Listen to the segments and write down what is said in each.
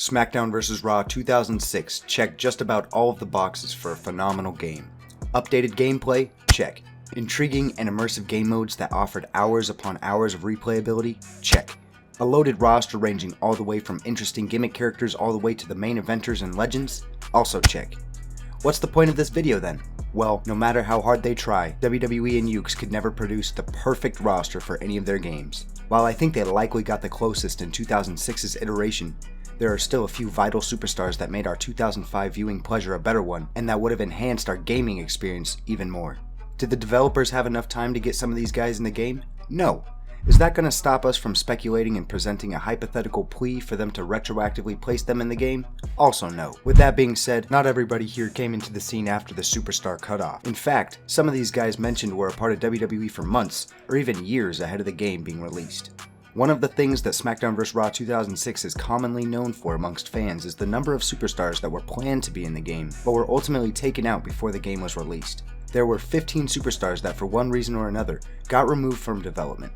Smackdown vs. Raw 2006 checked just about all of the boxes for a phenomenal game. Updated gameplay? Check. Intriguing and immersive game modes that offered hours upon hours of replayability? Check. A loaded roster ranging all the way from interesting gimmick characters all the way to the main eventers and legends? Also check. What's the point of this video then? Well, no matter how hard they try, WWE and Yuke's could never produce the perfect roster for any of their games. While I think they likely got the closest in 2006's iteration, there are still a few vital superstars that made our 2005 viewing pleasure a better one, and that would have enhanced our gaming experience even more. Did the developers have enough time to get some of these guys in the game? No. Is that going to stop us from speculating and presenting a hypothetical plea for them to retroactively place them in the game? Also no. With that being said, not everybody here came into the scene after the superstar cutoff. In fact, some of these guys mentioned were a part of WWE for months, or even years ahead of the game being released. One of the things that Smackdown vs. Raw 2006 is commonly known for amongst fans is the number of superstars that were planned to be in the game, but were ultimately taken out before the game was released. There were 15 superstars that for one reason or another got removed from development.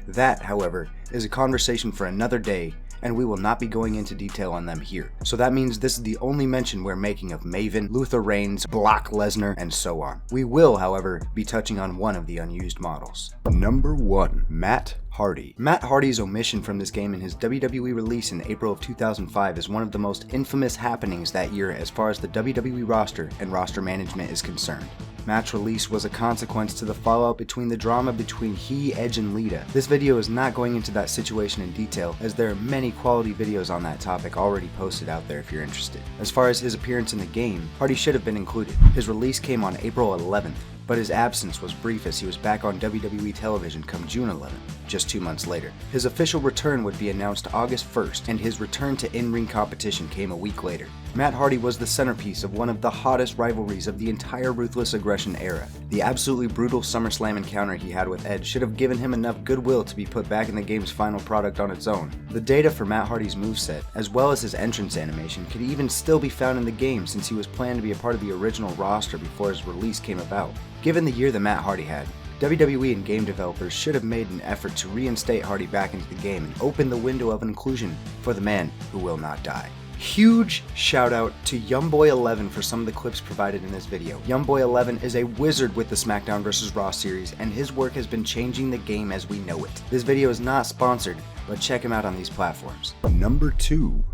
That, however, is a conversation for another day, and we will not be going into detail on them here. So that means this is the only mention we're making of Maven, Luther Reigns, Brock Lesnar, and so on. We will, however, be touching on one of the unused models. Number 1. Matt Hardy. Matt Hardy's omission from this game in his WWE release in April of 2005 is one of the most infamous happenings that year as far as the WWE roster and roster management is concerned. Matt's release was a consequence to the fallout between the drama between he, Edge, and Lita. This video is not going into that situation in detail, as there are many quality videos on that topic already posted out there if you're interested. As far as his appearance in the game, Hardy should have been included. His release came on April 11th, but his absence was brief as he was back on WWE television come June 11th, just 2 months later. His official return would be announced August 1st, and his return to in-ring competition came a week later. Matt Hardy was the centerpiece of one of the hottest rivalries of the entire Ruthless Aggression era. The absolutely brutal SummerSlam encounter he had with Edge should have given him enough goodwill to be put back in the game's final product on its own. The data for Matt Hardy's moveset, as well as his entrance animation, could even still be found in the game since he was planned to be a part of the original roster before his release came about. Given the year that Matt Hardy had, WWE and game developers should have made an effort to reinstate Hardy back into the game and open the window of inclusion for the man who will not die. Huge shout out to Youngboy11 for some of the clips provided in this video. Youngboy11 is a wizard with the Smackdown vs. Raw series, and his work has been changing the game as we know it. This video is not sponsored, but check him out on these platforms. Number 2.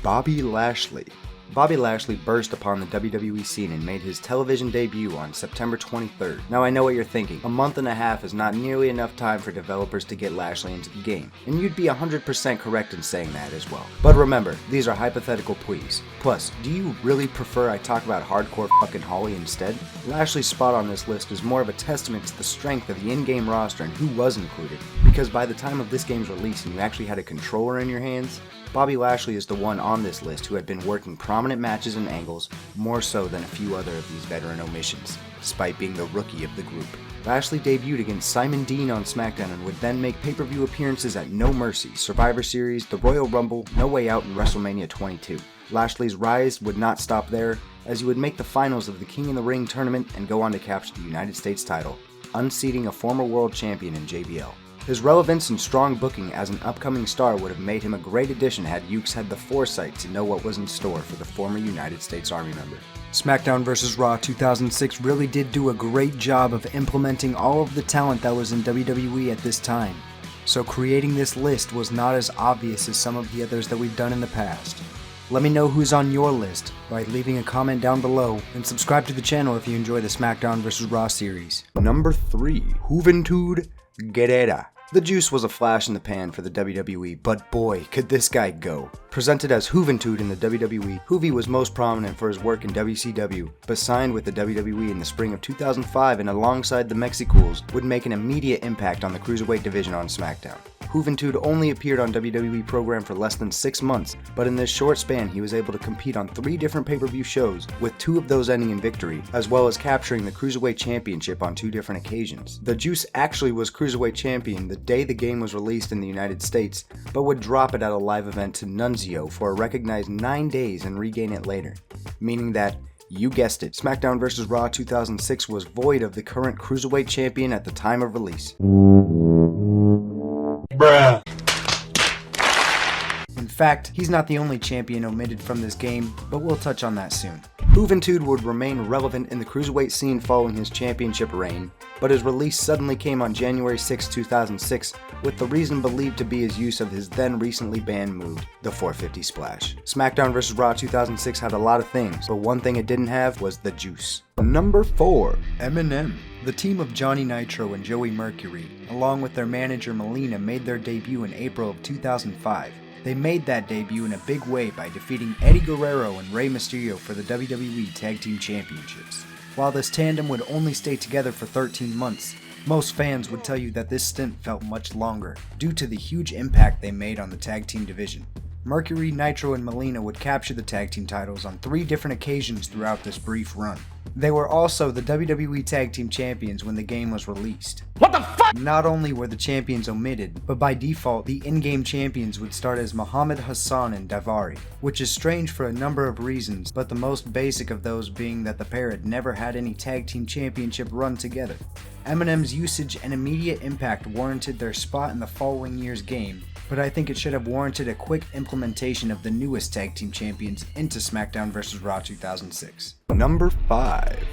Bobby Lashley. Bobby Lashley burst upon the WWE scene and made his television debut on September 23rd. Now I know what you're thinking, a month and a half is not nearly enough time for developers to get Lashley into the game, and you'd be 100% correct in saying that as well. But remember, these are hypothetical pleas. Plus, do you really prefer I talk about hardcore fucking Holly instead? Lashley's spot on this list is more of a testament to the strength of the in-game roster and who was included, because by the time of this game's release and you actually had a controller in your hands, Bobby Lashley is the one on this list who had been working prominent matches and angles more so than a few other of these veteran omissions, despite being the rookie of the group. Lashley debuted against Simon Dean on SmackDown and would then make pay-per-view appearances at No Mercy, Survivor Series, the Royal Rumble, No Way Out, and WrestleMania 22. Lashley's rise would not stop there, as he would make the finals of the King in the Ring tournament and go on to capture the United States title, unseating a former world champion in JBL. His relevance and strong booking as an upcoming star would have made him a great addition had Yuke's had the foresight to know what was in store for the former United States Army member. Smackdown vs. Raw 2006 really did do a great job of implementing all of the talent that was in WWE at this time, so creating this list was not as obvious as some of the others that we've done in the past. Let me know who's on your list by leaving a comment down below, and subscribe to the channel if you enjoy the Smackdown vs. Raw series. Number 3. Juventud Guerrera. The juice was a flash in the pan for the WWE, but boy, could this guy go. Presented as Juventud in the WWE, Juvi was most prominent for his work in WCW, but signed with the WWE in the spring of 2005 and alongside the Mexicools would make an immediate impact on the Cruiserweight division on SmackDown. Juventud only appeared on WWE program for less than 6 months, but in this short span he was able to compete on 3 different pay-per-view shows, with 2 of those ending in victory, as well as capturing the Cruiserweight Championship on 2 different occasions. The Juice actually was Cruiserweight Champion the day the game was released in the United States, but would drop it at a live event to Nunzio for a recognized 9 days and regain it later, meaning that, you guessed it, Smackdown vs. Raw 2006 was void of the current Cruiserweight Champion at the time of release. Bruh. In fact, he's not the only champion omitted from this game, but we'll touch on that soon. Juventud would remain relevant in the cruiserweight scene following his championship reign, but his release suddenly came on January 6, 2006, with the reason believed to be his use of his then recently banned move, the 450 splash. Smackdown vs. Raw 2006 had a lot of things, but one thing it didn't have was the juice. Number 4. M&M. The team of Johnny Nitro and Joey Mercury, along with their manager Melina, made their debut in April of 2005. They made that debut in a big way by defeating Eddie Guerrero and Rey Mysterio for the WWE Tag Team Championships. While this tandem would only stay together for 13 months, most fans would tell you that this stint felt much longer, due to the huge impact they made on the tag team division. Mercury, Nitro, and Melina would capture the tag team titles on 3 different occasions throughout this brief run. They were also the WWE Tag Team Champions when the game was released. What the fuck? Not only were the champions omitted, but by default, the in-game champions would start as Muhammad Hassan and Daivari, which is strange for a number of reasons, but the most basic of those being that the pair had never had any tag team championship run together. M&M's usage and immediate impact warranted their spot in the following year's game, but I think it should have warranted a quick implementation of the newest tag team champions into Smackdown vs. Raw 2006. Number 5.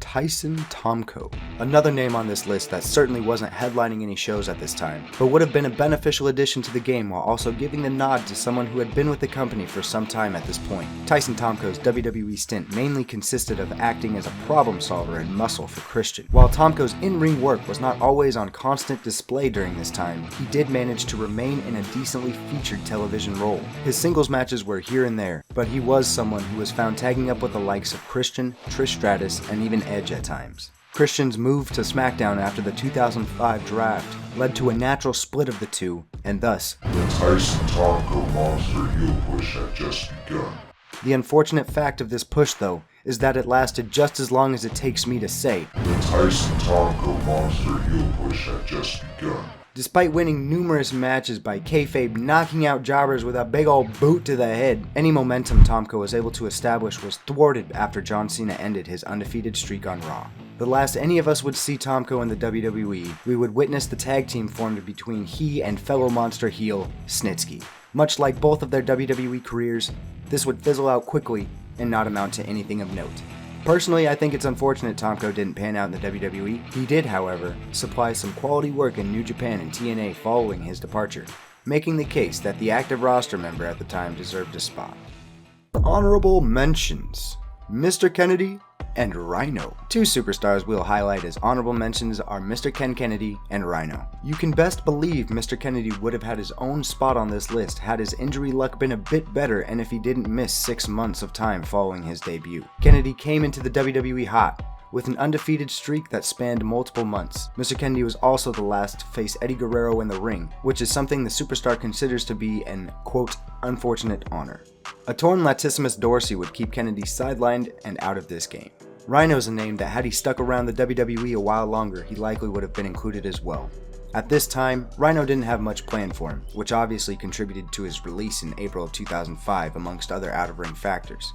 Tyson Tomko. Another name on this list that certainly wasn't headlining any shows at this time, but would have been a beneficial addition to the game while also giving the nod to someone who had been with the company for some time at this point. Tyson Tomko's WWE stint mainly consisted of acting as a problem solver and muscle for Christian. While Tomko's in-ring work was not always on constant display during this time, he did manage to remain in a decently featured television role. His singles matches were here and there, but he was someone who was found tagging up with the likes of Christian, Trish Stratus, and even Edge at times. Christian's move to SmackDown after the 2005 draft led to a natural split of the two, and thus, the Tyson Tomko monster heel push had just begun. The unfortunate fact of this push, though, is that it lasted just as long as it takes me to say, the Tyson Tomko monster heel push had just begun. Despite winning numerous matches by kayfabe knocking out jobbers with a big old boot to the head, any momentum Tomko was able to establish was thwarted after John Cena ended his undefeated streak on Raw. The last any of us would see Tomko in the WWE, we would witness the tag team formed between he and fellow monster heel, Snitsky. Much like both of their WWE careers, this would fizzle out quickly and not amount to anything of note. Personally, I think it's unfortunate Tomko didn't pan out in the WWE. He did, however, supply some quality work in New Japan and TNA following his departure, making the case that the active roster member at the time deserved a spot. Honorable mentions: Mr. Kennedy and Rhino. 2 superstars we'll highlight as honorable mentions are Mr. Ken Kennedy and Rhino. You can best believe Mr. Kennedy would have had his own spot on this list had his injury luck been a bit better and if he didn't miss 6 months of time following his debut. Kennedy came into the WWE hot, with an undefeated streak that spanned multiple months. Mr. Kennedy was also the last to face Eddie Guerrero in the ring, which is something the superstar considers to be an, quote, unfortunate honor. A torn latissimus dorsi would keep Kennedy sidelined and out of this game. Rhino's a name that had he stuck around the WWE a while longer, he likely would have been included as well. At this time, Rhino didn't have much planned for him, which obviously contributed to his release in April of 2005 amongst other out-of-ring factors.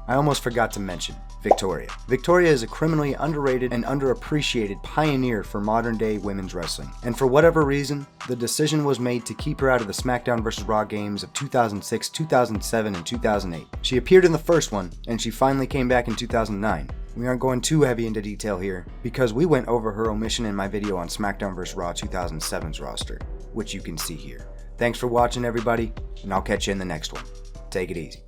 I almost forgot to mention Victoria. Victoria is a criminally underrated and underappreciated pioneer for modern-day women's wrestling, and for whatever reason, the decision was made to keep her out of the Smackdown vs. Raw games of 2006, 2007, and 2008. She appeared in the first one, and she finally came back in 2009. We aren't going too heavy into detail here, because we went over her omission in my video on Smackdown vs. Raw 2007's roster, which you can see here. Thanks for watching, everybody, and I'll catch you in the next one. Take it easy.